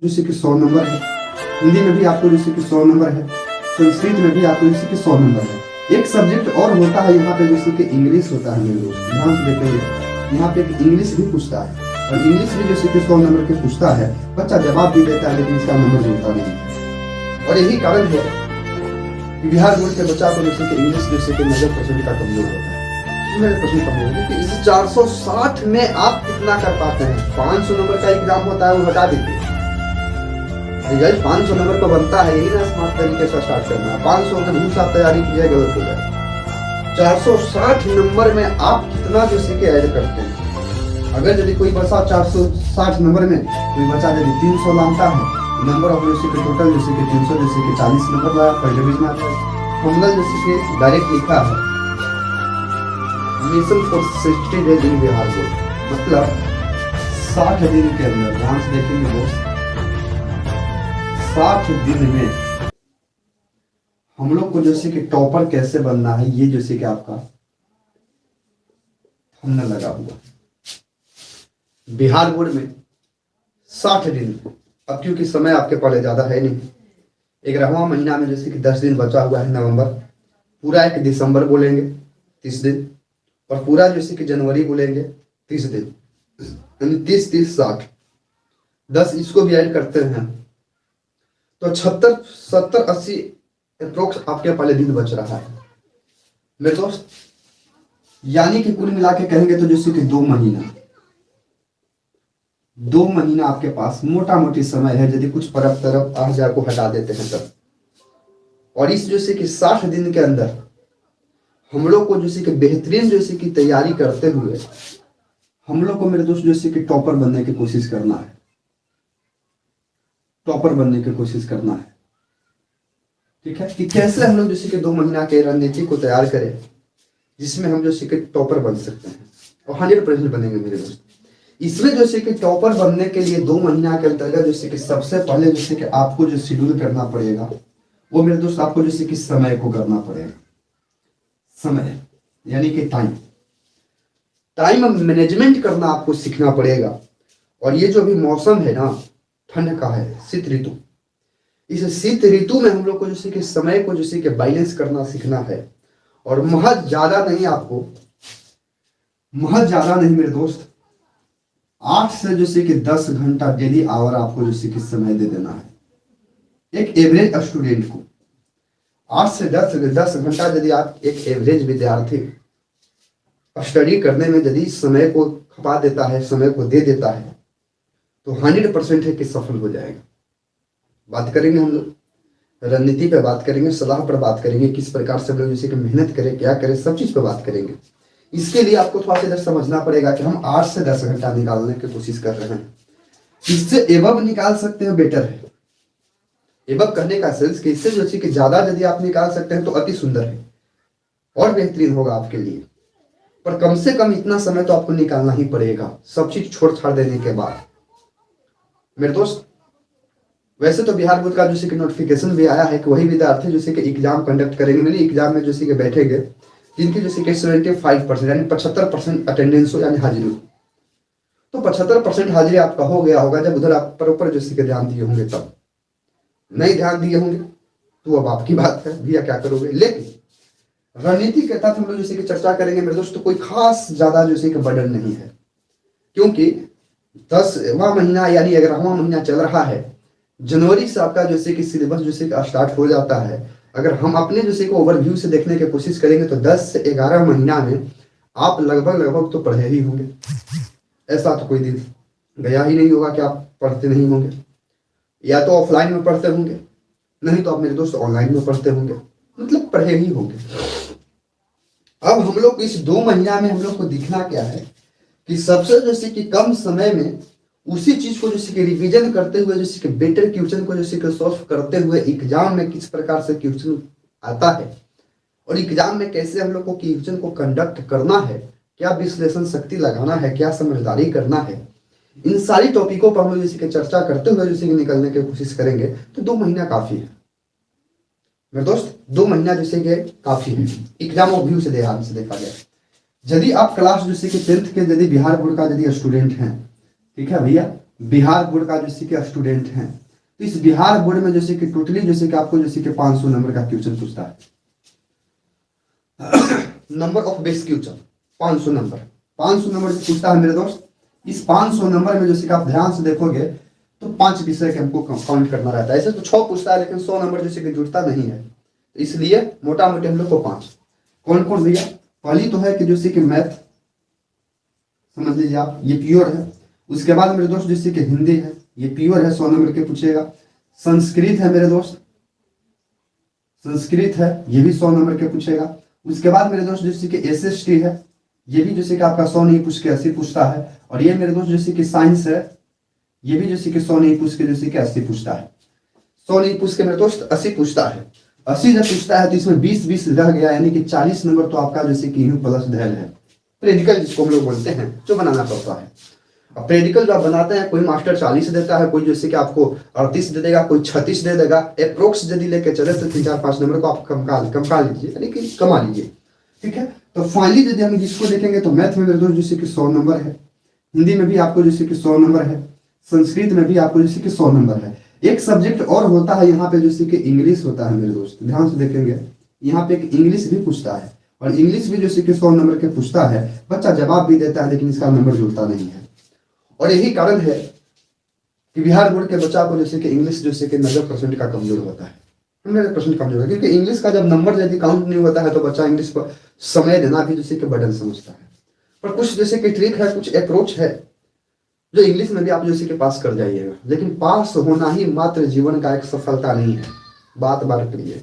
जैसे कि 100 नंबर है, हिंदी में भी आपको जैसे कि 100 नंबर है, संस्कृत में भी आपको जैसे कि 100 नंबर है। एक सब्जेक्ट और होता है यहाँ पे जैसे कि इंग्लिश होता है मेरे दोस्त, ध्यान से देखेंगे यहाँ पे एक इंग्लिश भी पूछता है और इंग्लिश भी जैसे कि 100 नंबर के पूछता है। बच्चा जवाब भी देता है लेकिन इसका नंबर जुड़ता नहीं है और यही कारण है कि बिहार बोर्ड के बच्चा को जैसे कि इंग्लिश जैसे कि 90% का कमजोर होता है। 90% कमजोर है क्योंकि इस 460 में आप कितना कर पाते हैं। 500 नंबर का एग्जाम होता है वो हटा दीजिए, 500 नंबर को बनता है, यही ना स्मार्ट तरीके से स्टार्ट करना है। 500 के भूल आप तैयारी कीजिए, गलत हो जाए। 460 नंबर में आप कितना जैसे कि ऐड करते हैं। अगर यदि कोई बच्चा 460 नंबर में कोई बच्चा यदि 300 लाता है, नंबर ऑफ जैसे कि टोटल जैसे कि 300 जैसे कि 40 नंबर लाया, पहले बीच में आता है फॉर्मूला जैसे कि डायरेक्ट लिखा है mission for 60 days in Bihar board, मतलब 60 दिन के अंदर, ध्यान से देखेंगे दोस्त, 60 दिन में हम लोग को जैसे कि टॉपर कैसे बनना है, ये जैसे कि आपका हमने लगा हुआ बिहार बोर्ड में 60 दिन। अब क्योंकि समय आपके पास ज्यादा है नहीं, 11वां महीना में जैसे कि 10 दिन बचा हुआ है, नवंबर, पूरा एक दिसंबर बोलेंगे 30 दिन और पूरा जैसे कि जनवरी बोलेंगे 30 दिन, यानी 30 30 60, 10 इसको भी ऐड करते हैं तो 76 70 80 अप्रोक्स आपके पहले दिन बच रहा है मेरे दोस्त। यानी कि कुल मिला के कहेंगे तो जैसे कि 2 महीना आपके पास मोटा मोटी समय है, यदि कुछ परब तरफ आहजा को हटा देते हैं तब। और इस जैसे कि 60 दिन के अंदर हम लोग को जैसे कि बेहतरीन जैसे कि तैयारी करते हुए हम लोग को मेरे दोस्त जैसे कि टॉपर बनने की कोशिश करना है, टॉपर बनने की कोशिश करना है। ठीक है कि कैसे हम लोग जैसे कि 2 महीना के रणनीति को तैयार करें जिसमें हम जैसे कि टॉपर बन सकते हैं और 100% बनेंगे मेरे दोस्त। इसमें जैसे कि टॉपर बनने के लिए 2 महीना के अंतर्गत जैसे कि सबसे पहले जैसे कि आपको जो शेड्यूल करना पड़ेगा वो मेरे दोस्त आपको जैसे कि समय को करना पड़ेगा। समय यानी कि टाइम मैनेजमेंट करना आपको सीखना पड़ेगा। और ये जो भी मौसम है ना, ठंड का है, शीत ऋतु, इस शीत ऋतु में हम लोग को जैसे कि समय को जैसे कि बैलेंस करना सीखना है। और महज ज्यादा नहीं, आपको महज ज्यादा नहीं मेरे दोस्त, 8 से जैसे कि 10 घंटा डेली आवर आपको जैसे कि समय दे देना है एक एवरेज स्टूडेंट को। 8 से 10 घंटा यदि आप एक एवरेज विद्यार्थी स्टडी करने में यदि समय को खपा देता है, समय को दे देता है, तो 100% है कि सफल हो जाएगा। बात करेंगे हम लोग रणनीति पे, बात करेंगे सलाह पर, बात करेंगे किस प्रकार से हम लोग जैसे कि मेहनत करें, क्या करें, सब चीज पे बात करेंगे। इसके लिए आपको थोड़ा सा इधर समझना पड़ेगा कि हम 8 से 10 घंटा निकालने की कोशिश कर रहे हैं। इससे एबव निकाल सकते हैं, बेटर है। एबव करने का सेंस कि इससे जैसे कि ज्यादा यदि आप निकाल सकते हैं तो अति सुंदर है और बेहतरीन होगा आपके लिए। पर कम से कम इतना समय तो आपको निकालना ही पड़ेगा, सब चीज छोड़ छाड़ देने के बाद मेरे दोस्त। वैसे तो बिहार बोर्ड का जैसे कि नोटिफिकेशन भी आया है कि वही विद्यार्थी जैसे कि एग्जाम कंडक्ट करेंगे, मेरे एग्जाम में जैसे कि बैठेंगे जिनकी जैसे कि 75% यानी 75% अटेंडेंस हो यानी हाजिरी हो, तो 75% हाजिरी आपका हो गया होगा जब उधर आप प्रॉपर जैसे कि ध्यान दिए होंगे। तब नहीं ध्यान दिए होंगे तो अब आपकी बात है भैया क्या करोगे। लेकिन रणनीति के तहत हम लोग जैसे कि चर्चा करेंगे मेरे दोस्त, तो कोई खास ज्यादा जैसे कि बर्डन नहीं है, क्योंकि 10वां महीना यानी 11वां महीना चल रहा है। जनवरी से आपका जैसे कि सिलेबस जैसे कि स्टार्ट हो जाता है। अगर हम अपने जैसे कि ओवरव्यू से देखने की कोशिश करेंगे तो 10 से 11 महीना में आप लगभग तो पढ़े ही होंगे। ऐसा तो कोई दिन गया ही नहीं होगा कि आप पढ़ते नहीं होंगे, या तो ऑफलाइन में पढ़ते होंगे, नहीं तो आप मेरे दोस्त ऑनलाइन में पढ़ते होंगे, मतलब पढ़े ही होंगे। अब हम लोग इस 2 महीना में हम लोग को दिखना क्या है कि सबसे जैसे कि कम समय में उसी चीज को जैसे कि रिवीजन करते हुए जैसे कि बेटर क्वेश्चन को जैसे कि सॉल्व करते हुए एग्जाम में किस प्रकार से क्वेश्चन आता है और एग्जाम में कैसे हम लोग को क्वेश्चन को कंडक्ट करना है, क्या विश्लेषण शक्ति लगाना है, क्या समझदारी करना है, इन सारी टॉपिकों पर हम लोग जैसे कि चर्चा करते हुए जैसे कि निकलने की कोशिश करेंगे तो 2 महीना काफी है मेरे दोस्त। 2 महीना जैसे कि काफी है एग्जाम ऑफ व्यू से ध्यान से देखा जाए। यदि आप क्लास जैसे कि 10th के यदि बिहार बोर्ड का यदि स्टूडेंट हैं, ठीक है भैया, बिहार बोर्ड का जैसे कि स्टूडेंट हैं, तो इस बिहार बोर्ड में जैसे कि टोटली जैसे कि आपको जैसे कि 500 नंबर का क्वेश्चन पूछता है। Number of base question 500 number, 500 number से पूछता है मेरे दोस्त। इस 500 नंबर में जैसे कि आप ध्यान से देखोगे तो 5 विषय के हमको काउंट करना रहता है। ऐसे तो 6 पूछता है लेकिन 100 नंबर जैसे कि जुड़ता नहीं है, इसलिए मोटा मोटी हम लोग को 5। कौन कौन भैया? पहली तो है कि जैसे कि मैथ, समझ लीजिए आप, ये प्योर है। उसके बाद मेरे दोस्त जैसे कि हिंदी है, ये प्योर है, 100 नंबर के पूछेगा। संस्कृत है मेरे दोस्त, संस्कृत है, ये भी 100 नंबर के पूछेगा। उसके बाद मेरे दोस्त जैसे कि एसएसटी है, ये भी जैसे कि आपका 100 नहीं पूछ के 80 पूछता है। और ये मेरे दोस्त जैसे कि साइंस है, ये भी जैसे कि 100 नहीं पूछ के जैसे कि 80 पूछता है। 100 नहीं पूछ के मेरे दोस्त 80 पूछता है। 80 जब पूछता है तो इसमें 20 रह गया, यानी कि 40 नंबर तो आपका जैसे कि यू प्लस धैल है, प्रेडिकल जिसको हम लोग बोलते हैं, जो बनाना पड़ता है। अब प्रेडिकल जो आप बनाते हैं, कोई मास्टर 40 देता है, कोई जैसे कि आपको 38 दे देगा, कोई 36 दे देगा। अप्रोक्स यदि लेके चले तो 3-4-5 नंबर को आप कम लीजिए, यानी कि कमा लीजिए, ठीक है। तो फाइनली यदि हम इसको देखेंगे तो मैथ में मेरे दोस्त जैसे कि 100 नंबर है, हिंदी में भी आपको जैसे कि 100 नंबर है, संस्कृत में भी आपको जैसे कि 100 नंबर है। एक सब्जेक्ट और होता है यहाँ पे जैसे कि इंग्लिश होता है मेरे दोस्त, ध्यान से देखेंगे यहाँ पे एक इंग्लिश भी पूछता है, और इंग्लिश भी जैसे कि 100 नंबर के पूछता है। बच्चा जवाब भी देता है लेकिन इसका नंबर जुड़ता नहीं है, और यही कारण है कि बिहार बोर्ड के बच्चा को जैसे कि इंग्लिश जैसे कि 90% का कमजोर होता है, 100% कमजोर है। क्योंकि इंग्लिश का जब नंबर यदि काउंट नहीं होता है तो बच्चा इंग्लिश पर समय देना भी जैसे कि बर्डन समझता है। पर कुछ जैसे कि ट्रिक है, कुछ अप्रोच है जो इंग्लिश में भी आप जैसे कि पास कर जाइएगा। लेकिन पास होना ही मात्र जीवन का एक सफलता नहीं है, बात बार करिए।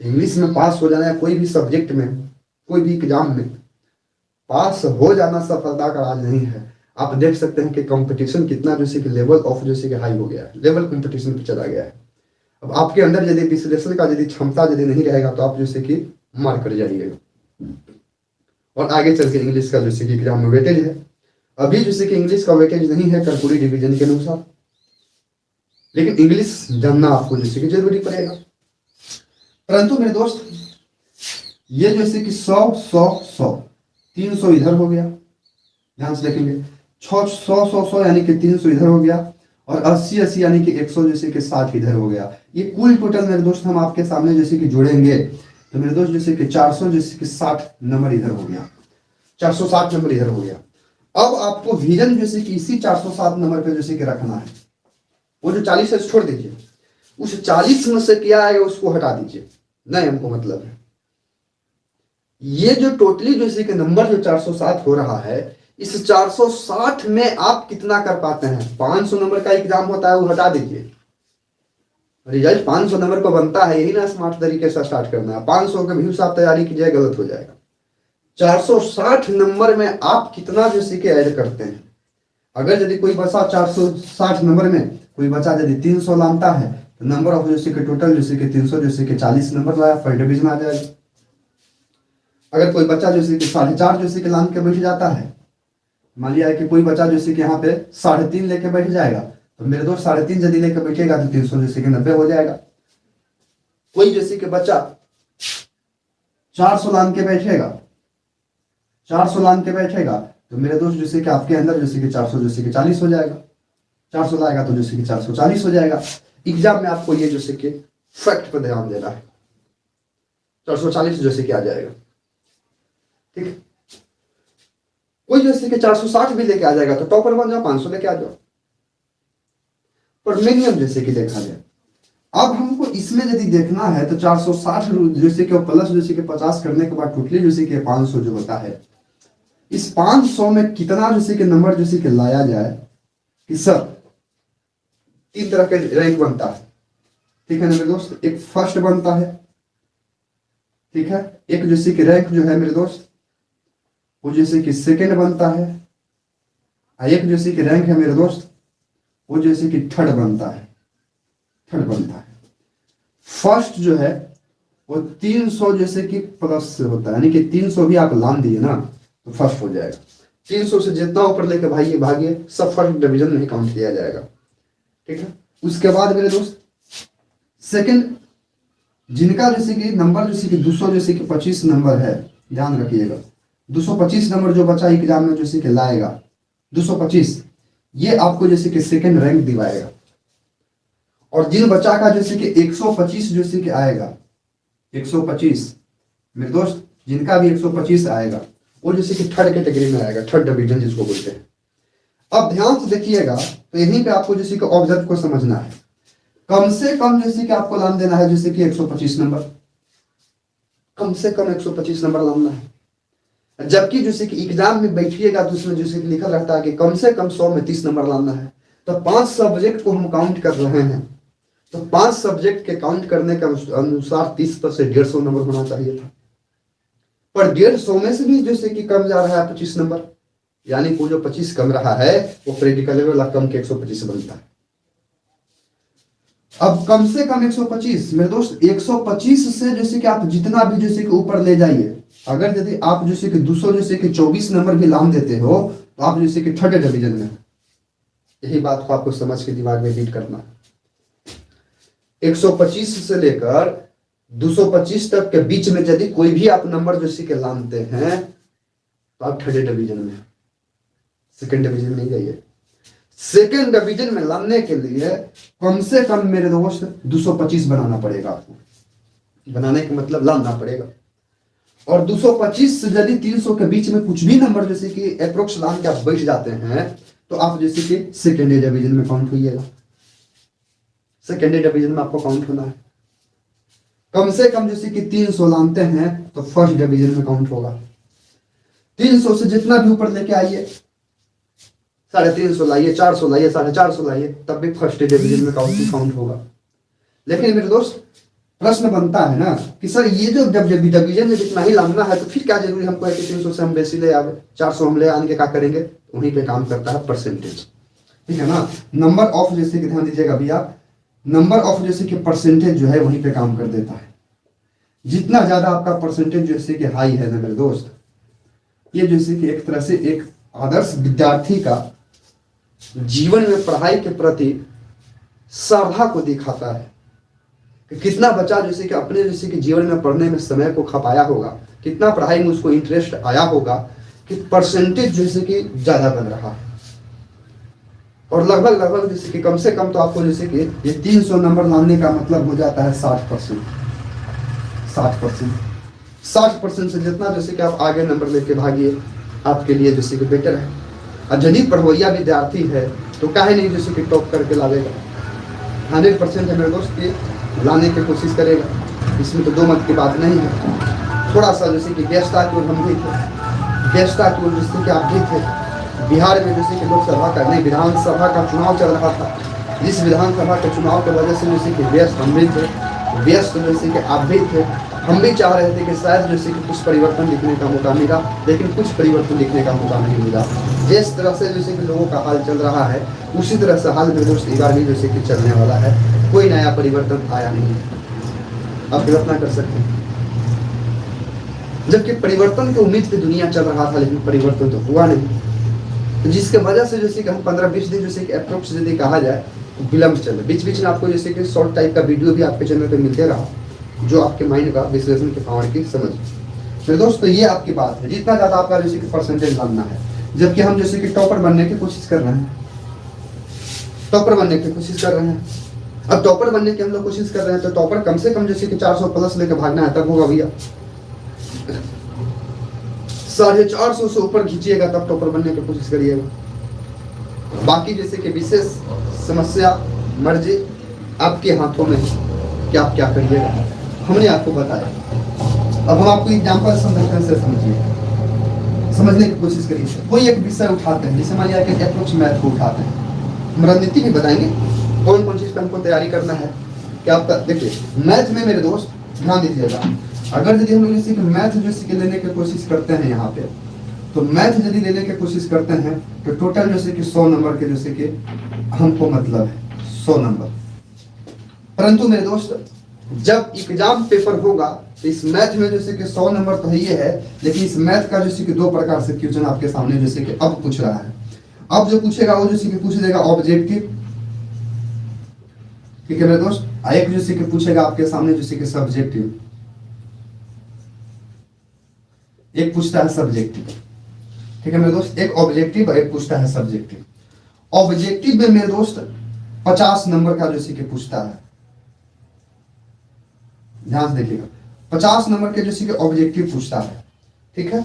इंग्लिश में पास हो जाना है, कोई भी सब्जेक्ट में, कोई भी एग्जाम में पास हो जाना सफलता का राज नहीं है। आप देख सकते हैं कि कंपटीशन कितना जैसे कि लेवल ऑफ जैसे कि हाई हो गया है, लेवल कंपटीशन पे चला गया है। अब आपके अंदर यदि विश्लेषण का यदि क्षमता यदि नहीं रहेगा तो आप जैसे कि मार कर जाइएगा। और आगे चल के इंग्लिश का जैसे कि एग्जाम में वेटेज है, अभी जैसे कि इंग्लिश का वेटेज नहीं है कर्पूरी डिवीजन के अनुसार, लेकिन इंग्लिश जानना आपको जैसे कि जरूरी पड़ेगा। परंतु मेरे दोस्त ये जैसे कि 100 300 इधर हो गया, ध्यान से देखेंगे 100 यानी कि 300 इधर हो गया, और 80 यानी कि 100 जैसे कि 60 इधर हो गया। ये कुल टोटल मेरे दोस्त हम आपके सामने जैसे कि जोड़ेंगे तो मेरे दोस्त जैसे कि 400 जैसे कि 60 नंबर इधर हो गया, 460 नंबर इधर हो गया। अब आपको विजन जैसे कि इसी 407 नंबर पे जैसे कि रखना है। वो जो 40 है छोड़ दीजिए, उस 40 में से क्या आएगा उसको हटा दीजिए, नहीं हमको मतलब है। ये जो टोटली जैसे कि नंबर जो 407 हो रहा है, इस 460 में आप कितना कर पाते हैं। 500 नंबर का एग्जाम होता है, वो हटा दीजिए। रिजल्ट 500 नंबर को बनता है, यही ना स्मार्ट तरीके से स्टार्ट करना है। 500 के भी साथ तैयारी कीजिए, गलत हो जाएगा। 460 नंबर में आप कितना जैसे कि ऐड करते हैं। अगर यदि कोई बच्चा 460 नंबर में कोई बच्चा यदि 300 लाता है तो नंबर ऑफ जैसे कि टोटल जैसे कि 300 जैसे कि 40 नंबर लाया, फर्स्ट डिवीजन आ जाएगा। अगर कोई बच्चा जैसे कि 4.5 जैसे कि लान के बैठ जाता है, मान लिया कि कोई बच्चा जैसे कि यहाँ पे 3.5 लेके बैठ जाएगा, तो मेरे दोस्त 3.5 यदि लेके बैठेगा तो 300 जैसे कि 90 हो जाएगा। कोई जैसे कि बच्चा 400 लान के बैठेगा, 400 लान के बैठेगा तो मेरे दोस्त जैसे कि आपके अंदर जैसे कि 400 जैसे कि 40 हो जाएगा। 400 लाएगा तो जैसे कि 440 हो जाएगा। एग्जाम में आपको ये जैसे कि फैक्ट पर ध्यान देना है, 440 जैसे कि आ जाएगा, ठीक है। कोई जैसे कि 460 भी लेके आ जाएगा तो टॉपर बन जाओ, 500 लेके आ जाओ। पर मिनिमम जैसे कि देखा जाए, अब हमको इसमें यदि देखना है तो 460 जैसे कि प्लस जैसे कि 50 करने के बाद टोटली जैसे कि 500 जो होता है, इस 500 में कितना जैसे कि नंबर जैसे कि लाया जाए कि सर 3 तरह के रैंक बनता है, ठीक है ना मेरे दोस्त। एक फर्स्ट बनता है, ठीक है। एक जैसे कि रैंक जो है मेरे दोस्त वो जैसे कि सेकंड बनता है, और एक जैसे कि रैंक है मेरे दोस्त वो जैसे कि थर्ड बनता है, थर्ड बनता है। फर्स्ट जो है वो 300 जैसे कि प्लस से होता है, यानी कि 300 भी आप लान दिए ना तो फर्स्ट हो जाएगा। 300 से जितना ऊपर लेके भागिए सब फर्स्ट डिवीजन में ही काउंट किया जाएगा, ठीक है। उसके बाद मेरे दोस्त सेकंड, जिनका जैसे कि नंबर जैसे कि 200 जैसे कि 25 नंबर है, ध्यान रखिएगा 225 नंबर जो बच्चा एग्जाम में जैसे कि लाएगा 225, ये आपको जैसे कि सेकंड रैंक दिवाएगा। और जिन बच्चा का जैसे कि 125 जैसे कि आएगा, 125 मेरे दोस्त, जिनका भी 125 आएगा वो जैसे कि थर्ड कैटेगरी में आएगा, थर्ड डिवीजन जिसको बोलते हैं। अब ध्यान से देखिएगा, तो यहीं पे आपको जैसे कि ऑब्जेक्ट को समझना है। कम से कम जैसे कि आपको लान देना है जैसे कि 125 नंबर, कम से कम 125 नंबर लाना है। जबकि जैसे कि एग्जाम में बैठिएगा तो उसमें जैसे कि लिखा रहता है कि कम से कम 100 में 30 नंबर लाना है। तो 5 सब्जेक्ट को हम काउंट कर रहे हैं, तो 5 सब्जेक्ट के काउंट करने के अनुसार 30 पर से 150 नंबर होना चाहिए था, पर 150 में से भी जैसे कि कम जा रहा है 25 नंबर, यानी वो जो 25 कम रहा है वो प्रैक्टिकल वाला कम के 125 बनता है। अब कम से कम 125 मेरे दोस्त, 125 से जैसे कि आप जितना भी जैसे कि ऊपर ले जाइए, अगर यदि आप जैसे कि 200 जैसे कि 24 नंबर भी लान देते हो तो आप जैसे कि थर्ड डिवीजन में। यही बात को आपको समझ के दिमाग में रीड करना। 125 से लेकर 225 तक के बीच में यदि कोई भी आप नंबर जैसे कि लानते हैं तो आप थर्ड डिवीजन में, सेकंड डिवीजन में नहीं जाइए। सेकंड डिवीजन में लाने के लिए कम से कम मेरे दोस्त 225 बनाना पड़ेगा आपको। बनाने का मतलब लाना पड़ेगा। और 225 से यदि 300 के बीच में कुछ भी नंबर जैसे कि अप्रोक्स लान के आप बैठ जाते हैं तो आप जैसे कि सेकेंड डिवीजन में काउंट होइएगा। सेकेंड डिवीजन में आपको काउंट होना है। कम से कम जैसे कि 300 लानते हैं तो फर्स्ट डिवीजन में काउंट होगा। 300 से जितना भी ऊपर लेके आइए, 350 लाइए, 400 लाइए, 450 लाइए, तब भी फर्स्ट डिवीजन में काउंट होगा। लेकिन मेरे दोस्त प्रश्न बनता है ना कि सर ये जो जब डिवीजन में जितना ही लाना है तो फिर क्या जरूरी हमको है कि 300 से हम बेसी ले आवे, 400 हम ले आने के क्या करेंगे? वहीं पे काम करता है परसेंटेज, ठीक है ना। नंबर ऑफ जैसे कि ध्यान दीजिएगा भैया, नंबर ऑफ जैसे कि परसेंटेज जो है वहीं पे काम कर देता है। जितना ज्यादा आपका परसेंटेज जैसे कि हाई है ना मेरे दोस्त, ये जैसे कि एक तरह से एक आदर्श विद्यार्थी का जीवन में पढ़ाई के प्रति श्रद्धा को दिखाता है कि कितना बच्चा जैसे कि अपने जैसे कि जीवन में पढ़ने में समय को खपाया होगा, कितना पढ़ाई में उसको इंटरेस्ट आया होगा कि परसेंटेज जैसे कि ज्यादा बन रहा है। और लगभग जैसे कि कम से कम तो आपको जैसे कि ये 300 नंबर लाने का मतलब हो जाता है 60%। 60% से जितना जैसे कि आप आगे नंबर लेके भागिए आपके लिए जैसे कि बेटर है। अब यदि पढ़वैया विद्यार्थी है तो काहे नहीं जैसे कि टॉप करके लावेगा। 100% है मेरे दोस्त ये लाने की कोशिश करेगा, इसमें तो दो मत की बात नहीं है। थोड़ा सा जैसे कि व्यस्तता की ओर हम भी थे, व्यस्तता की ओर जैसे कि आप भी थे। बिहार में जैसे कि लोकसभा का नहीं, विधानसभा का चुनाव चल रहा था। जिस विधानसभा के चुनाव की वजह से जैसे कि व्यस्त हम भी थे, व्यस्त जैसे कि आप भी थे। हम भी चाह रहे थे कि शायद जैसे कि कुछ परिवर्तन दिखने का मौका मिला, लेकिन कुछ परिवर्तन दिखने का मौका नहीं मिला। जिस तरह से जैसे कि लोगों का हाल चल रहा है उसी तरह से हाल मेरे दोस्त इस बार भी जैसे कि चलने वाला है। कोई नया परिवर्तन आया नहीं, आप गलत ना कर सकते। जबकि परिवर्तन की उम्मीद पे दुनिया चल रहा था, लेकिन परिवर्तन तो हुआ नहीं। तो जिसके वजह से जैसे कि हम 15-20 दिन जैसे कि अप्रोक्स यदि कहा जाए तो विलम्ब चले। बीच बीच में आपको जैसे कि शॉर्ट टाइप का वीडियो भी आपके चैनल पे मिलते रहा, जो आपके माइंड का विश्लेषण के पावर की समझ। मेरे दोस्तों ये आपकी बात है, जितना ज्यादा आपका जैसे कि परसेंटेज लाना है। जबकि हम जैसे कि टॉपर बनने की कोशिश कर रहे हैं, टॉपर बनने की कोशिश कर रहे हैं। अब टॉपर बनने की हम लोग कोशिश कर रहे हैं तो टॉपर कम से कम जैसे कि 400 प्लस लेके भागना है, तब होगा भैया। 450 से ऊपर खींचिएगा तब टॉपर बनने की कोशिश करिएगा। बाकी जैसे कि विशेष समस्या मर्जी आपके हाथों में है कि आप क्या करिएगा, हमने आपको बताया। अब हम आपको एग्जाम्पल से समझने की कोशिश करिए। कोई एक विषय उठाते हैं, जैसे मान लिया कि अप्रोक्स मैथ को उठाते हैं, हम रणनीति भी बताएंगे कौन कौन चीज पर हमको तैयारी करना है। क्या आपका देखिए मैथ में मेरे दोस्त ध्यान दीजिएगा, अगर यदि हम जैसे कि मैथ जैसे कि लेने की कोशिश करते हैं यहाँ पे, तो मैथ यदि लेने की कोशिश करते हैं तो टोटल जैसे कि 100 नंबर के जैसे कि हमको मतलब है 100 नंबर। परंतु मेरे दोस्त जब एग्जाम पेपर होगा तो इस मैथ में जैसे कि 100 नंबर तो ही है, लेकिन इस मैथ का जैसे कि 2 प्रकार से क्वेश्चन आपके सामने जैसे कि अब पूछ रहा है। अब जो पूछेगा वो जैसे कि पूछ देगा ऑब्जेक्टिव, ठीक है मेरे दोस्त। एक जैसे कि पूछेगा आपके सामने जैसे कि सब्जेक्टिव, एक पूछता है सब्जेक्टिव, ठीक है मेरे दोस्त। एक ऑब्जेक्टिव और एक पूछता है सब्जेक्टिव। ऑब्जेक्टिव में मेरे दोस्त 50 नंबर का जैसे कि पूछता है, ध्यान से देखिएगा, 50 नंबर के जैसे कि ऑब्जेक्टिव पूछता है, ठीक है,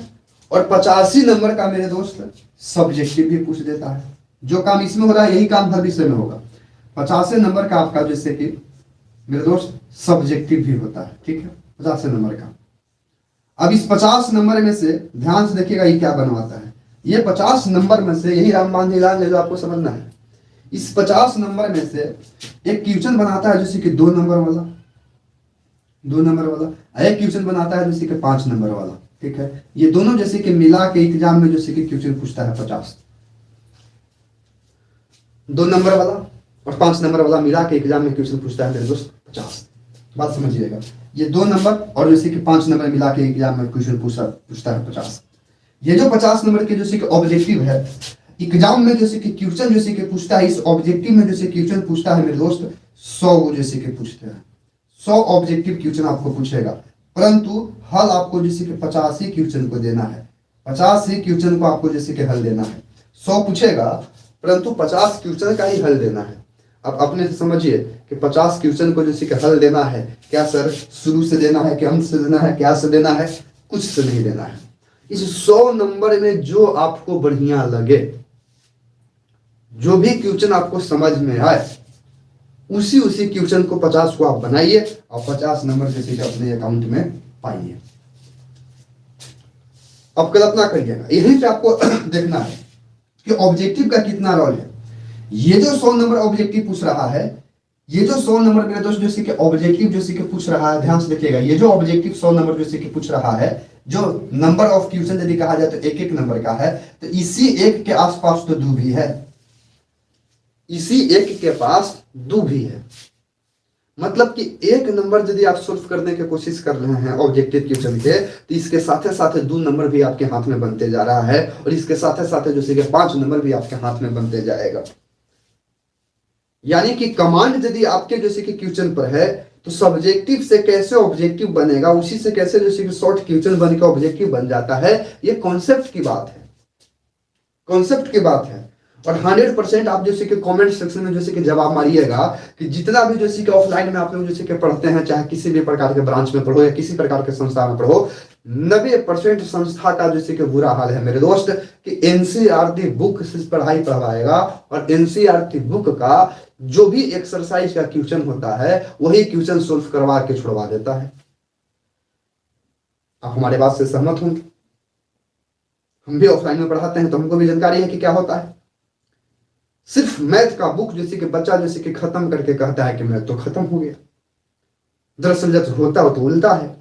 और 85 नंबर का मेरे दोस्त सब्जेक्टिव भी पूछ देता है। जो काम इसमें हो रहा है यही काम हर विषय में होगा। 50 नंबर का आपका जैसे कि मेरे दोस्त सब्जेक्टिव भी होता है, ठीक है, 50 नंबर का। अब इस 50 नंबर में से ध्यान से देखिएगा ये क्या बनवाता है। ये 50 नंबर में से यही रामबान इलाज है जो आपको समझना है। इस 50 नंबर में से एक क्वेश्चन बनाता है जैसे कि 2 नंबर वाला, 2 नंबर वाला, एक क्वेश्चन बनाता है जैसे कि 5 नंबर वाला, ठीक है। ये दोनों जैसे कि मिला के एग्जाम में जैसे कि क्वेश्चन पूछता है 50, 2 नंबर वाला और 5 नंबर वाला मिला के एग्जाम में क्वेश्चन पूछता है मेरे दोस्त 50। बात समझिएगा, ये 2 नंबर और जैसे कि 5 नंबर मिला के एग्जाम में क्वेश्चन पूछता है 50। ये जो 50 नंबर के जैसे कि ऑब्जेक्टिव है, एग्जाम में जैसे कि क्वेश्चन जैसे कि पूछता है, इस ऑब्जेक्टिव में जैसे क्वेश्चन पूछता है मेरे दोस्त 100 जैसे कि पूछते हैं, 100 ऑब्जेक्टिव क्वेश्चन आपको पूछेगा, परंतु हल आपको जैसे कि 50 ही क्वेश्चन को देना है, 50 ही क्वेश्चन को आपको जैसे कि हल देना है। 100 पूछेगा परंतु 50 क्वेश्चन का ही हल देना है। अब अपने से समझिए कि 50 क्वेश्चन को जैसे कि हल देना है, क्या सर शुरू से देना है कि अंत से देना है, क्या से देना है, कुछ से नहीं देना है। इस 100 नंबर में जो आपको बढ़िया लगे, जो भी क्वेश्चन आपको समझ में आए, उसी क्वेश्चन को 50 को आप बनाइए और 50 नंबर जैसे कि अपने अकाउंट में पाइए। अब कल्पना करिएगा, यहीं पे आपको देखना है कि ऑब्जेक्टिव का कितना रोल है। ये जो 100 नंबर ऑब्जेक्टिव पूछ रहा है, ये जो 100 नंबर मेरे दोस्त जैसे कि ऑब्जेक्टिव जैसे कि पूछ रहा है, ध्यान से देखिएगा, ये जो ऑब्जेक्टिव 100 नंबर जैसे कि पूछ रहा है, जो नंबर ऑफ क्वेश्चन यदि कहा जाए तो एक एक नंबर का है, तो इसी एक के आसपास तो 2 भी है, इसी एक के पास 2 भी है। मतलब कि एक नंबर यदि आप सोल्व करने की कोशिश कर रहे हैं ऑब्जेक्टिव क्वेश्चन के, तो इसके साथ साथ 2 नंबर भी आपके हाथ में बनते जा रहा है, और इसके साथ साथ जैसे कि 5 नंबर भी आपके हाथ में बनते जाएगा। यानी कि कमांड यदि आपके जैसे कि क्वेश्चन पर है, तो सब्जेक्टिव से कैसे ऑब्जेक्टिव बनेगा, उसी से कैसे जैसे कि शॉर्ट क्वेश्चन बन के ऑब्जेक्टिव बन जाता है। ये कॉन्सेप्ट की बात है, कॉन्सेप्ट की बात है। और 100% आप जैसे कि कमेंट सेक्शन में जैसे कि जवाब मारिएगा कि जितना भी जैसे कि ऑफलाइन में आप लोग जैसे कि पढ़ते हैं, चाहे किसी भी प्रकार के ब्रांच में पढ़ो या किसी प्रकार के संस्था में पढ़ो, 90% संस्था का जैसे कि बुरा हाल है मेरे दोस्त कि एनसीईआरटी बुक से पढ़ाई पढ़वाएगा, और एनसीईआरटी बुक का जो भी एक्सरसाइज का क्वेश्चन होता है वही क्वेश्चन सोल्व करवा के छुड़वा देता है। आप हमारे बात से सहमत होंगे, हम भी ऑफलाइन में पढ़ाते हैं तो हमको भी जानकारी है कि क्या होता है। सिर्फ मैथ का बुक जैसे कि बच्चा जैसे कि खत्म करके कहता है कि मैथ तो खत्म हो गया, दरअसल जब होता हो तो उल्टा है।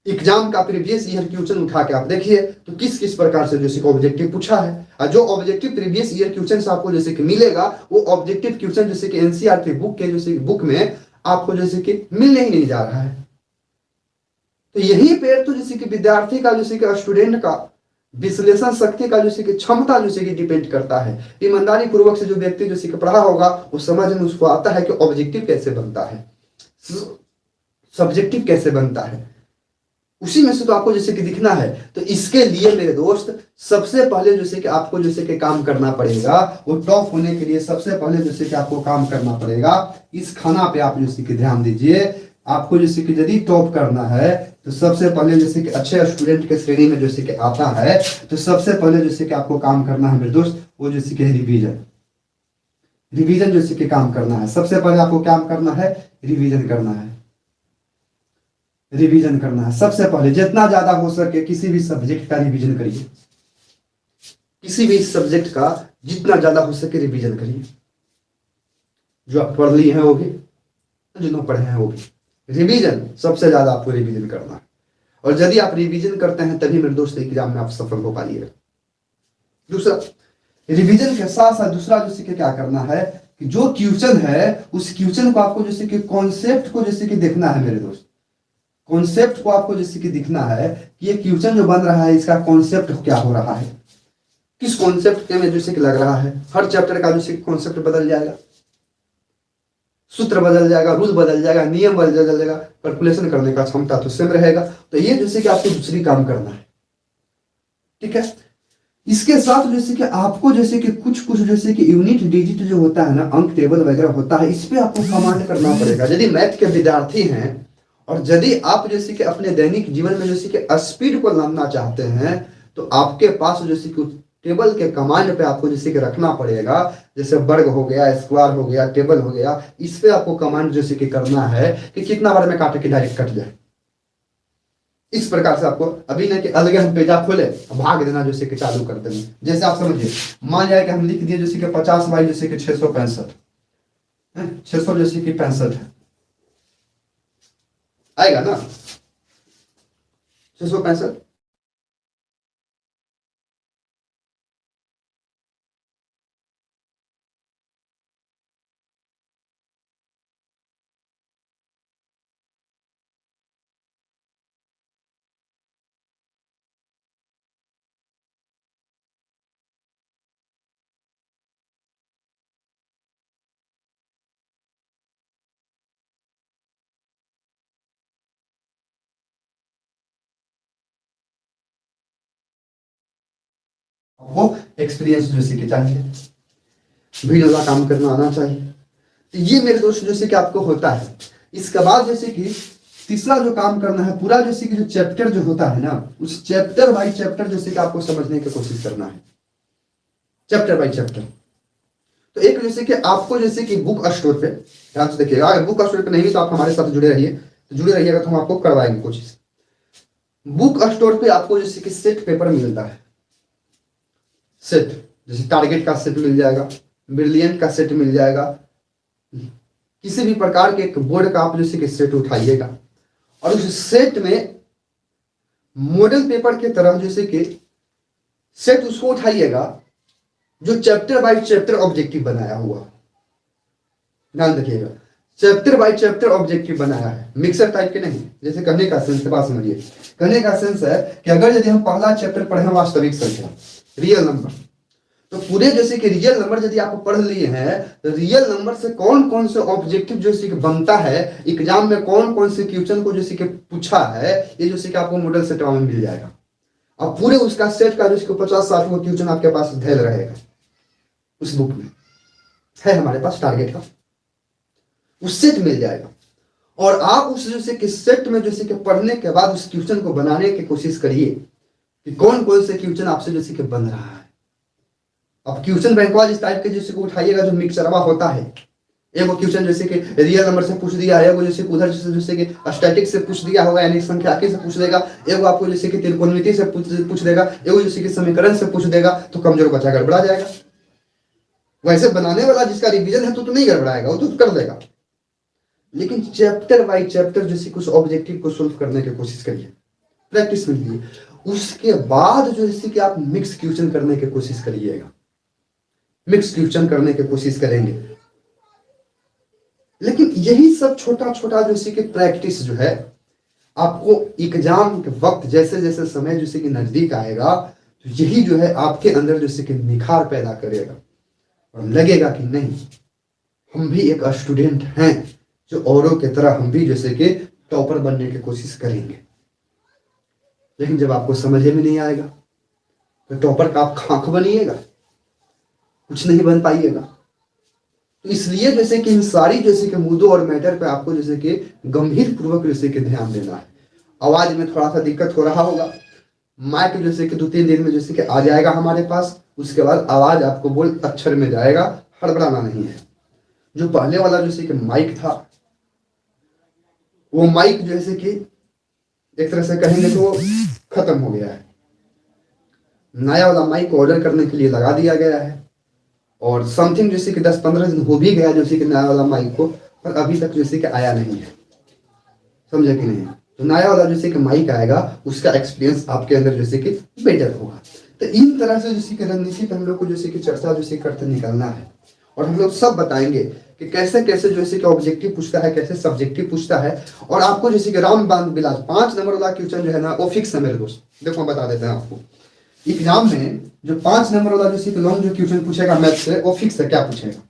एग्जाम का प्रीवियस ईयर क्वेश्चन उठा के आप देखिए तो किस किस प्रकार से जैसे कि ऑब्जेक्टिव पूछा है, और जो ऑब्जेक्टिव प्रीवियस ईयर क्वेश्चन से आपको जैसे कि मिलेगा, वो ऑब्जेक्टिव क्वेश्चन जैसे कि एनसीईआरटी बुक के जैसे बुक में आपको जैसे कि मिलने ही नहीं जा रहा है। तो यही पे तो जैसे कि विद्यार्थी का जैसे कि स्टूडेंट का विश्लेषण शक्ति का जैसे कि क्षमता जैसे कि डिपेंड करता है। ईमानदारी पूर्वक से जो व्यक्ति जैसे कि पढ़ा होगा वो समझ में उसको आता है कि ऑब्जेक्टिव कैसे बनता है, सब्जेक्टिव कैसे बनता है, उसी में से तो आपको जैसे कि दिखना है। तो इसके लिए मेरे दोस्त सबसे पहले जैसे कि आपको जैसे कि काम करना पड़ेगा, वो टॉप होने के लिए सबसे पहले जैसे कि आपको काम करना पड़ेगा, इस खाना पे आप जैसे कि ध्यान दीजिए। आपको जैसे कि यदि टॉप करना है तो सबसे पहले जैसे कि अच्छे स्टूडेंट के श्रेणी में जैसे कि आता है, तो सबसे पहले जैसे कि आपको काम करना है मेरे दोस्त, वो जैसे कि रिवीजन, रिवीजन जैसे कि काम करना है। सबसे पहले आपको काम करना है, रिवीजन करना है, रिवीजन करना है। सबसे पहले जितना ज्यादा हो सके किसी भी सब्जेक्ट का रिवीजन करिए, किसी भी सब्जेक्ट का जितना ज्यादा हो सके रिवीजन करिए। जो आप पढ़ लिए हैं वो भी, जो न पढ़े हैं वो भी, रिवीजन सबसे ज्यादा आपको रिवीजन करना है। और यदि आप रिवीजन करते हैं तभी मेरे दोस्त एग्जाम में आप सफल हो पाइएगा। दूसरा, रिवीजन के साथ साथ दूसरा जैसे कि क्या करना है कि जो क्वेश्चन है उस क्वेश्चन को आपको जैसे कि कॉन्सेप्ट को जैसे कि देखना है मेरे दोस्त, कॉन्सेप्ट को आपको जैसे कि दिखना है कि ये क्वेश्चन जो बन रहा है इसका कॉन्सेप्ट क्या हो रहा है, किस कॉन्सेप्ट में जैसे कि लग रहा है। हर चैप्टर का जैसे कॉन्सेप्ट बदल जाएगा, सूत्र बदल जाएगा, रूल बदल जाएगा, नियम बदल जाएगा, कैलकुलेशन करने का क्षमता तो सेम रहेगा। तो ये जैसे कि आपको दूसरी काम करना है, ठीक है। इसके साथ जैसे कि आपको जैसे कि कुछ कुछ जैसे कि यूनिट डिजिट जो होता है ना, अंक टेबल वगैरह होता है, इस पे आपको कमांड करना पड़ेगा। यदि मैथ के विद्यार्थी हैं और यदि आप जैसे कि अपने दैनिक जीवन में जैसे कि स्पीड को लाना चाहते हैं, तो आपके पास जैसे कि टेबल के कमांड पे आपको जैसे कि रखना पड़ेगा। जैसे वर्ग हो गया, स्क्वायर हो गया, टेबल हो गया, इस पे आपको कमांड जैसे कि करना है कि कितना बार में काटे कि डायरेक्ट कट जाए। इस प्रकार से आपको अभी नहीं कि अलग हम पेजा खोले भाग देना जैसे कि चालू कर देना। जैसे आप समझिए, मान जाए कि हम लिख दिए जैसे कि 50 बाई जैसे कि 665, 600 जैसे कि 65 है, आएगा ना 665। वो एक्सपीरियंस जैसे कि चाहिए, भीड़ वाला काम करना आना चाहिए। तो ये मेरे दोस्त जैसे कि आपको होता है। इसके बाद जैसे कि तीसरा जो काम करना है, पूरा जैसे कि जो चैप्टर जो होता है ना, उस चैप्टर बाई चैप्टर जैसे कि आपको समझने की कोशिश करना है, चैप्टर बाई चैप्टर। तो एक जैसे कि आपको जैसे कि बुक स्टोर पे ध्यान से देखिएगा, अगर बुक स्टोर पे नहीं भी तो आप हमारे साथ जुड़े रहिए, तो जुड़े रहिएगा तो हम आपको करवाएंगे कोशिश। बुक स्टोर पे आपको जैसे कि सेट पेपर मिलता है, सेट जैसे टारगेट का सेट मिल जाएगा, ब्रिलियंट का सेट मिल जाएगा, किसी भी प्रकार के एक बोर्ड का आप जैसे कि सेट उठाइएगा और उस सेट में मॉडल पेपर के तरह जैसे कि सेट उसको उठाइएगा जो चैप्टर बाय चैप्टर ऑब्जेक्टिव बनाया हुआ। ध्यान रखिएगा, चैप्टर बाय चैप्टर ऑब्जेक्टिव बनाया है, मिक्सर टाइप के नहीं। जैसे कहने का सेंस है, बात समझिए, कहने का सेंस है कि अगर यदि हम पहला चैप्टर पढ़े वास्तविक संख्या, रियल नंबर, तो पूरे जैसे कि रियल नंबर यदि आप पढ़ लिए हैं तो रियल नंबर से कौन कौन से ऑब्जेक्टिव जैसे कि बनता है, एग्जाम में कौन कौन से क्वेश्चन को जैसे कि पूछा है, ये जैसे कि आपको मॉडल सेट में मिल जाएगा। और पूरे उसका सेट का जैसे 50-60 वो क्वेश्चन आपके पास धैल रहेगा, उस बुक में है हमारे पास टारगेट का, उस सेट मिल जाएगा। और आप उस जैसे कि सेट में जैसे कि पढ़ने के बाद उस क्वेश्चन को बनाने की कोशिश करिए कि कौन कौन से क्वेश्चन आपसे जैसे कि बन रहा है। अब क्वेश्चन बैंक वाइज इस टाइप के जैसे को उठाइएगा जो मिक्सरवा होता है, एक क्वेश्चन जैसे कि रियल नंबर से पूछ दिया है, एगो जैसे उधर जैसे कि स्टैटिक से पूछ दिया होगा यानी संख्याकी से पूछ देगा, एगो आपको जैसे कि त्रिकोणमिति से पूछ देगा, एगो जैसे कि समीकरण से पूछ देगा, तो कमजोर बच्चा गड़बड़ा जाएगा। वैसे बनाने वाला जिसका रिवीजन है तो नहीं गड़बड़ाएगा, वो तो कर देगा। लेकिन चैप्टर बाई चैप्टर जैसे कुछ ऑब्जेक्टिव को सोल्व करने की कोशिश करिए, प्रैक्टिस कीजिए। उसके बाद जो जैसे कि आप मिक्स क्वेश्चन करने की कोशिश करिएगा, मिक्स क्वेश्चन करने की कोशिश करेंगे। लेकिन यही सब छोटा छोटा जैसे कि प्रैक्टिस जो है आपको एग्जाम के वक्त जैसे जैसे समय जैसे कि नजदीक आएगा, तो यही जो है आपके अंदर जैसे कि निखार पैदा करेगा और लगेगा कि नहीं, हम भी एक स्टूडेंट हैं जो औरों की तरह हम भी जैसे कि टॉपर बनने की कोशिश करेंगे। लेकिन जब आपको समझ में नहीं आएगा तो टॉपर का आप खाक बनिएगा, कुछ नहीं बन पाइएगा। तो इसलिए जैसे कि इन सारी जैसे कि मुद्दों और मैटर पे आपको जैसे कि गंभीर पूर्वक जैसे कि ध्यान देना है। आवाज में थोड़ा सा दिक्कत हो रहा होगा, माइक जैसे कि 2-3 दिन में जैसे कि आ जाएगा हमारे पास, उसके बाद आवाज आपको बोल अक्षर में जाएगा, हड़बड़ाना नहीं है। जो पहले वाला जैसे कि माइक था, वो माइक जैसे कि एक तरह से कहेंगे तो खत्म हो गया है, नया वाला माइक ऑर्डर करने के लिए लगा दिया गया है और समथिंग जैसे कि 10-15 दिन हो भी गया जैसे कि नया वाला माइक को, पर अभी तक जैसे कि आया नहीं है, समझे कि नहीं। तो नया वाला जैसे कि माइक आएगा, उसका एक्सपीरियंस आपके अंदर जैसे कि बेटर होगा। तो इन तरह से जैसे कि रणनीति पर हम लोग को जैसे कि चर्चा जैसे करते निकलना है और हम लोग सब बताएंगे कि कैसे कैसे जैसे कि ऑब्जेक्टिव पूछता है, कैसे सब्जेक्टिव पूछता है। और आपको जैसे कि राम बांध बिलास 5 नंबर वाला क्वेश्चन जो है ना, वो फिक्स है मेरे दोस्त। देखो बता देते हैं आपको, एग्जाम में जो 5 नंबर वाला जैसे कि लॉन्ग जो क्वेश्चन पूछेगा मैथ से, वो फिक्स है। क्या पूछेगा,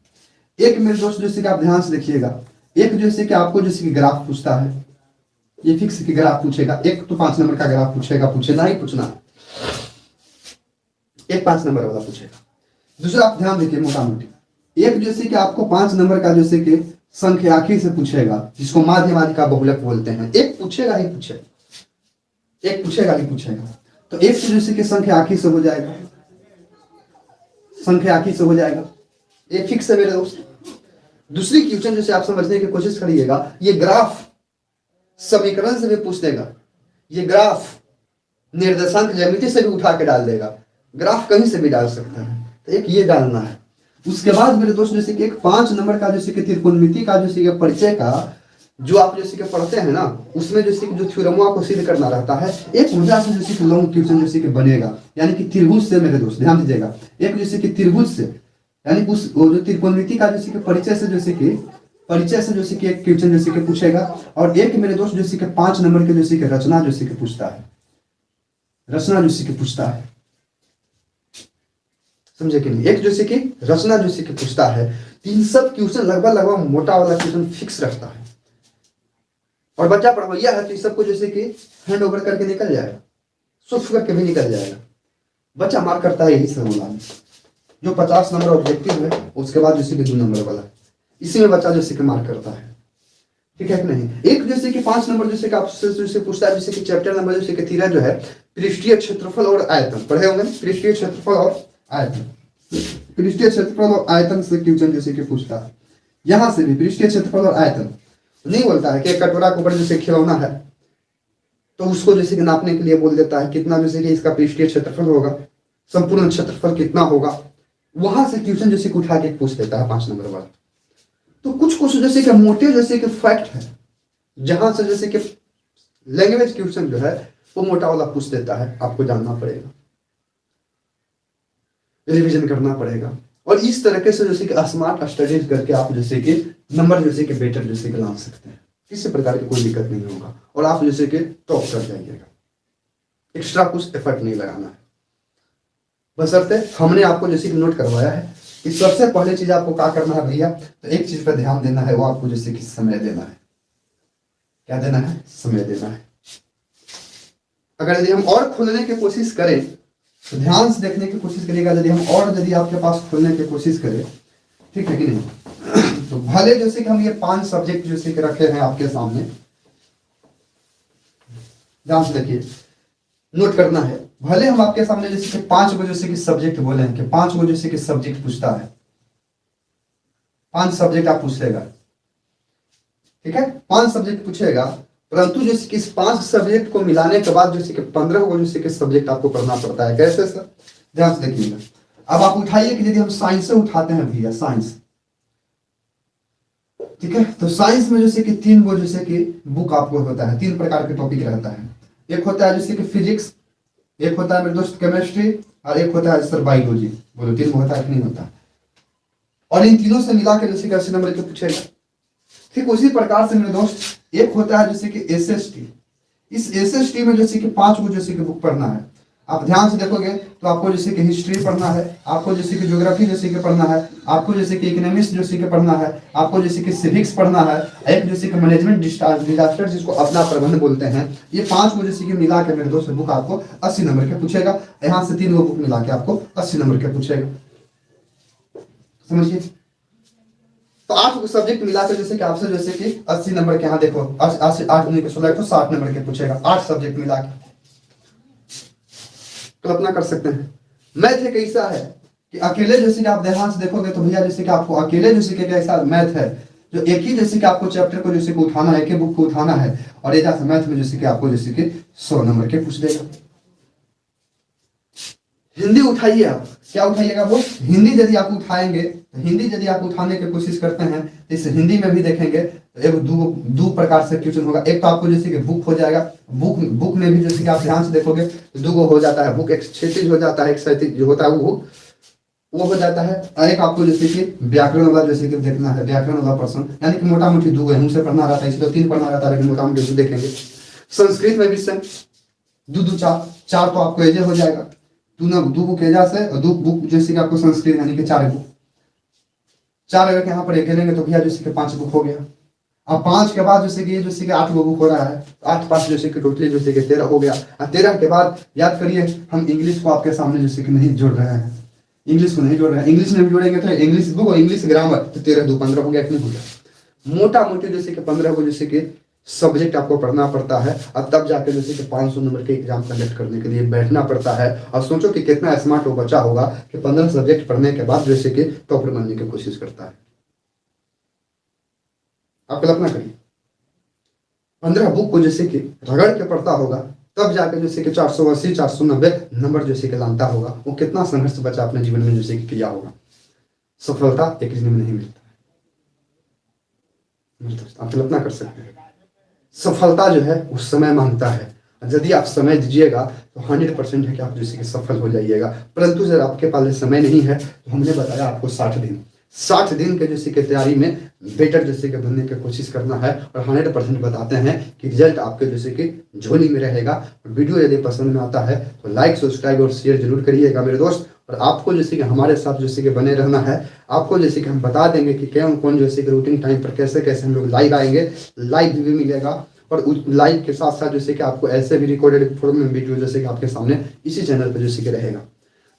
एक मेरे दोस्त जैसे कि आप ध्यान से देखिएगा, एक जैसे कि आपको जैसे कि ग्राफ पूछता है, ये फिक्स की ग्राफ पूछेगा। एक तो 5 नंबर का ग्राफ पूछेगा, पूछना ही पूछना। एक 5 नंबर वाला पूछेगा। दूसरा आप ध्यान देखिए मोटा मोटी, एक जैसे कि आपको 5 नंबर का जैसे कि संख्याकी से पूछेगा, जिसको माध्यमादि का बहुलक बोलते हैं। एक पूछेगा ही पूछेगा, एक पूछेगा ही पूछेगा। तो एक तो जैसे कि संख्याकी से हो जाएगा, संख्याकी से हो जाएगा, ये फिक्स है मेरे दोस्त। दूसरी क्वेश्चन जैसे आप समझने की कोशिश करिएगा, ये ग्राफ समीकरण से भी पूछ देगा, ये ग्राफ निर्देशांक ज्यामिति से भी उठा के डाल देगा, ग्राफ कहीं से भी डाल सकता है। तो एक ये डालना है। उसके बाद मेरे दोस्त जैसे कि एक 5 नंबर का जैसे कि त्रिकोणमिति का जैसे कि परिचय का जो आप जैसे कि पढ़ते हैं ना, उसमें जैसे कि जो थ्योरमों को सिद्ध करना रहता है, एक ऊर्जा से जैसे कि लॉन्ग क्वेश्चन जैसे कि बनेगा, यानी कि त्रिभुज से मेरे दोस्त ध्यान दीजिएगा, एक जैसे कि त्रिभुज से, यानी उस वो जो त्रिकोणमिति का जैसे कि परिचय से जैसे कि एक क्वेश्चन जैसे कि पूछेगा। और एक मेरे दोस्त जैसे कि 5 नंबर के जैसे कि रचना जैसे कि पूछता है, रचना जैसे कि पूछता है, समझे कि नहीं। एक जैसे कि रचना जैसे कि पूछता है। इन सब क्वेश्चन लगभग मोटा वाला क्वेश्चन फिक्स रखता है, और बच्चा पढ़वैया है तो इस सबको जैसे कि हैंड ओवर करके निकल जाएगा, सुख करके भी निकल जाएगा। बच्चा मार्क करता है यही समूला में, जो 50 नंबर ऑब्जेक्टिव है, उसके बाद जैसे कि 2 नंबर वाला, इसी में बच्चा जैसे कि मार्क करता है, ठीक है कि नहीं। एक जैसे कि 5 नंबर जैसे कि आपसे जैसे पूछता है, जैसे कि चैप्टर नंबर जैसे कि 13 जो है पृष्ठीय क्षेत्रफल और आयतन, पढ़े होंगे ना, पृष्ठीय क्षेत्रफल और आयतन, पृष्ठीय क्षेत्रफल और आयतन से क्वेश्चन जैसे कि पूछता है। यहां से भी पृष्ठीय क्षेत्रफल और आयतन नहीं बोलता है कि एक कटोरा के ऊपर जैसे खिलौना है तो उसको जैसे कि नापने के लिए बोल देता है कितना जैसे कि इसका पृष्ठीय क्षेत्रफल होगा, संपूर्ण क्षेत्रफल कितना होगा, वहां से क्वेश्चन जैसे कि उठा के पूछ देता है 5 नंबर वाला। तो कुछ जैसे कि मोटे जैसे कि फैक्ट है, जहां से जैसे कि लैंग्वेज क्वेश्चन जो है वो मोटा वाला पूछ देता है, आपको जानना पड़ेगा, रिवीजन करना पड़ेगा। और इस तरीके से जैसे कि स्मार्ट स्टडीज करके आप जैसे कि नंबर जैसे कि बेटर जैसे कि ला सकते हैं, किसी प्रकार की कोई दिक्कत नहीं होगा, और आप जैसे कि टॉप कर जाइएगा। एक्स्ट्रा कुछ एफर्ट नहीं लगाना है, बशर्ते हमने आपको जैसे कि नोट करवाया है। इस सबसे पहले चीज आपको क्या करना है भैया, तो एक चीज पर ध्यान देना है, वो आपको जैसे कि समय देना है। क्या देना है? समय देना है। अगर यदि हम और खोलने की कोशिश करें तो ध्यान से देखने की कोशिश करिएगा, यदि आपके पास खोलने की कोशिश करें, ठीक है कि नहीं, तो भले जैसे कि हम ये 5 सब्जेक्ट जैसे कि रखे हैं आपके सामने, ध्यान से देखिए, नोट करना है। भले हम आपके सामने जैसे कि 5 गो जैसे कि सब्जेक्ट बोले हैं कि 5 गो जैसे कि सब्जेक्ट पूछता है, 5 सब्जेक्ट आप पूछेगा, ठीक है, 5 सब्जेक्ट पूछेगा, परंतु जैसे कि इस 5 सब्जेक्ट को मिलाने के बाद जैसे कि 15 गो जैसे कि सब्जेक्ट आपको पढ़ना पड़ता है। कैसे सर? ध्यान से देखिएगा। अब आप उठाइए कि यदि हम साइंस से उठाते हैं भैया, साइंस, ठीक है, तो साइंस में जैसे कि 3 गो जैसे कि बुक आपको होता है, 3 प्रकार के टॉपिक रहता है। एक होता है जैसे कि फिजिक्स, एक होता है मेरे दोस्त केमिस्ट्री, और एक होता है सर बायोलॉजी। बोलो 3 होता है कि नहीं होता? और इन तीनों से मिला के जैसे कि 80 नंबर के पूछेगा। ठीक उसी प्रकार से मेरे दोस्त एक होता है जैसे कि एसएसटी। इस एसएसटी में जैसे कि 5 गो जैसे कि बुक पढ़ना है। आप ध्यान से देखोगे तो आपको जैसे कि हिस्ट्री पढ़ना है, आपको जैसे कि ज्योग्राफी जैसे कि पढ़ना है, आपको जैसे कि इकोनॉमिक्स जैसे कि पढ़ना है, आपको जैसे कि सिविक्स पढ़ना है, एक जैसे कि मैनेजमेंट डिजास्टर जिसको अपना प्रबंध बोलते हैं। ये 5 गो जैसे कि मिला के मेरे दोस्त बुक आपको 80 नंबर के पूछेगा। यहाँ से 3 गो बुक मिला के आपको 80 नंबर के पूछेगा, समझिए। तो 8 सब्जेक्ट मिलाकर जैसे कि आपसे जैसे कि 80 नंबर के, यहाँ देखो 8 16 तो 60 नंबर के पूछेगा, 8 सब्जेक्ट मिला के। कल्पना कर सकते हैं मैथ एक ऐसा है कि अकेले जैसे कि आप ध्यान से देखोगे तो भैया जैसे कि आपको अकेले जैसे कि ऐसा मैथ है जो एक ही जैसे कि आपको चैप्टर को जैसे कि उठाना है, एक ही बुक को उठाना है, और एक मैथ में जैसे कि आपको जैसे कि 100 नंबर के पूछ देगा। हिंदी उठाइए, आप क्या उठाइएगा वो हिंदी यदि आप उठाएंगे, तो हिंदी यदि आप उठाने की कोशिश करते हैं तो इस हिंदी में भी देखेंगे तो एक दो प्रकार से क्वेश्चन होगा। एक तो आपको जैसे कि बुक हो जाएगा, बुक में भी जैसे कि आप ध्यान से देखोगे तो 2 गो हो जाता है बुक, एक क्षैतिज हो जाता है, एक क्षैतिज जो होता है वो हो जाता है, और एक आपको जैसे कि व्याकरण वाला जैसे कि देखना है, व्याकरण वाला पर्सन, यानी कि मोटा मोटी 2 है, मुझसे पढ़ना रहता है, इसलिए 3 पढ़ना रहता है, लेकिन मोटा मोटी 2 देखेंगे। संस्कृत में भी सेम 2 4 तो आपको एजे हो जाएगा, 2 बुक एजा से, और 2 बुक जैसे कि आपको संस्कृत यानी कि 4 बुक, 4 अगर यहाँ पर एक लेंगे तो भैया जैसे कि 5 बुक हो गया। अब 5 के बाद जैसे कि ये जैसे कि 8 गो बुक हो रहा है, 8 5 जैसे कि टोटली जैसे कि 13 हो गया। और 13 के बाद याद करिए हम इंग्लिश को आपके सामने जैसे कि नहीं जोड़ रहे हैं, इंग्लिश को नहीं जोड़ रहे हैं। इंग्लिश में जोड़ेंगे तो इंग्लिश बुक और इंग्लिश ग्रामर, तो 13 2 15 हो गया कि नहीं हो गया। मोटा मोटी जैसे कि 15 को जैसे कि सब्जेक्ट आपको पढ़ना पड़ता है, और तब जाकर जैसे कि 500 नंबर के एग्जाम कंडक्ट करने के लिए बैठना पड़ता है। और सोचो कि कितना स्मार्ट वो बच्चा होगा कि 15 सब्जेक्ट पढ़ने के बाद जैसे कि टॉपर बनने की कोशिश करता है। आप कल्पना करिए 15 बुक को जैसे कि रगड़ के पढ़ता होगा, तब जाकर जैसे कि 480 490 नंबर जैसे कि लाता होगा। वो कितना संघर्ष बच्चा अपने जीवन में जैसे कि किया होगा। सफलता एक दिन में नहीं मिलता है, आप कल्पना कर सकते हैं। सफलता जो है वो समय मांगता है। यदि आप समय दीजिएगा तो 100% है कि आप जैसे कि सफल हो जाइएगा। परंतु जब आपके पास समय नहीं है तो हमने बताया आपको 60 दिन के जैसे कि तैयारी में बेटर जैसे कि बनने की कोशिश करना है। और 100% बताते हैं कि रिजल्ट आपके जैसे कि झोली में रहेगा। वीडियो यदि पसंद में आता है तो लाइक सब्सक्राइब और शेयर जरूर करिएगा मेरे दोस्त। और आपको जैसे कि हमारे साथ जैसे कि बने रहना है। आपको जैसे कि हम बता देंगे कि कौन कौन जैसे कि रूटीन टाइम पर कैसे कैसे हम लोग लाइव आएंगे, लाइव भी मिलेगा। और लाइव के साथ साथ जैसे कि आपको ऐसे भी रिकॉर्डेड फॉर्म में वीडियो जैसे कि आपके सामने इसी चैनल पर जैसे कि रहेगा।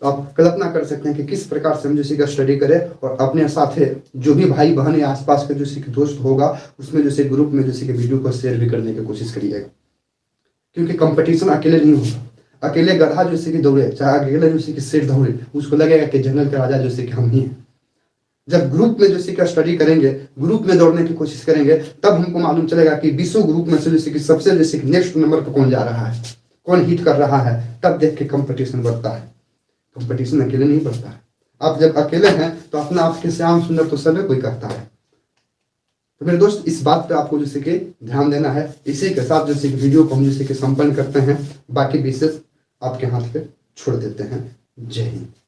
तो आप कल्पना कर सकते हैं कि किस प्रकार से हम जैसे कि स्टडी करें और अपने साथ जो भी भाई बहन या आसपास के जैसे कि दोस्त होगा उसमें जैसे ग्रुप में जैसे कि वीडियो को शेयर भी करने की कोशिश करिएगा। क्योंकि कंपटीशन अकेले नहीं होगा। अकेले गधा जैसे कि दौड़े, चाहे अकेले जैसे कि शेर दौड़े, उसको लगेगा कि जंगल के राजा जैसे कि हम ही हैं। जब ग्रुप में जैसे कि स्टडी करेंगे, ग्रुप में दौड़ने की कोशिश करेंगे, तब हमको मालूम चलेगा कि 20 ग्रुप में से जैसे कि सबसे जैसे कि नेक्स्ट नंबर पर कौन जा रहा है, कौन हिट कर रहा है। तब देख के कंपटीशन बढ़ता है। कंपटीशन अकेले नहीं बढ़ता है। आप जब अकेले हैं तो अपना आपके श्याम सुंदर तो सभी कोई कहता है। तो मेरे दोस्त इस बात पे आपको जैसे कि ध्यान देना है। इसी के साथ जैसे कि वीडियो को हम जैसे कि संपन्न करते हैं, बाकी विशेष आपके हाथ पे छोड़ देते हैं। जय हिंद।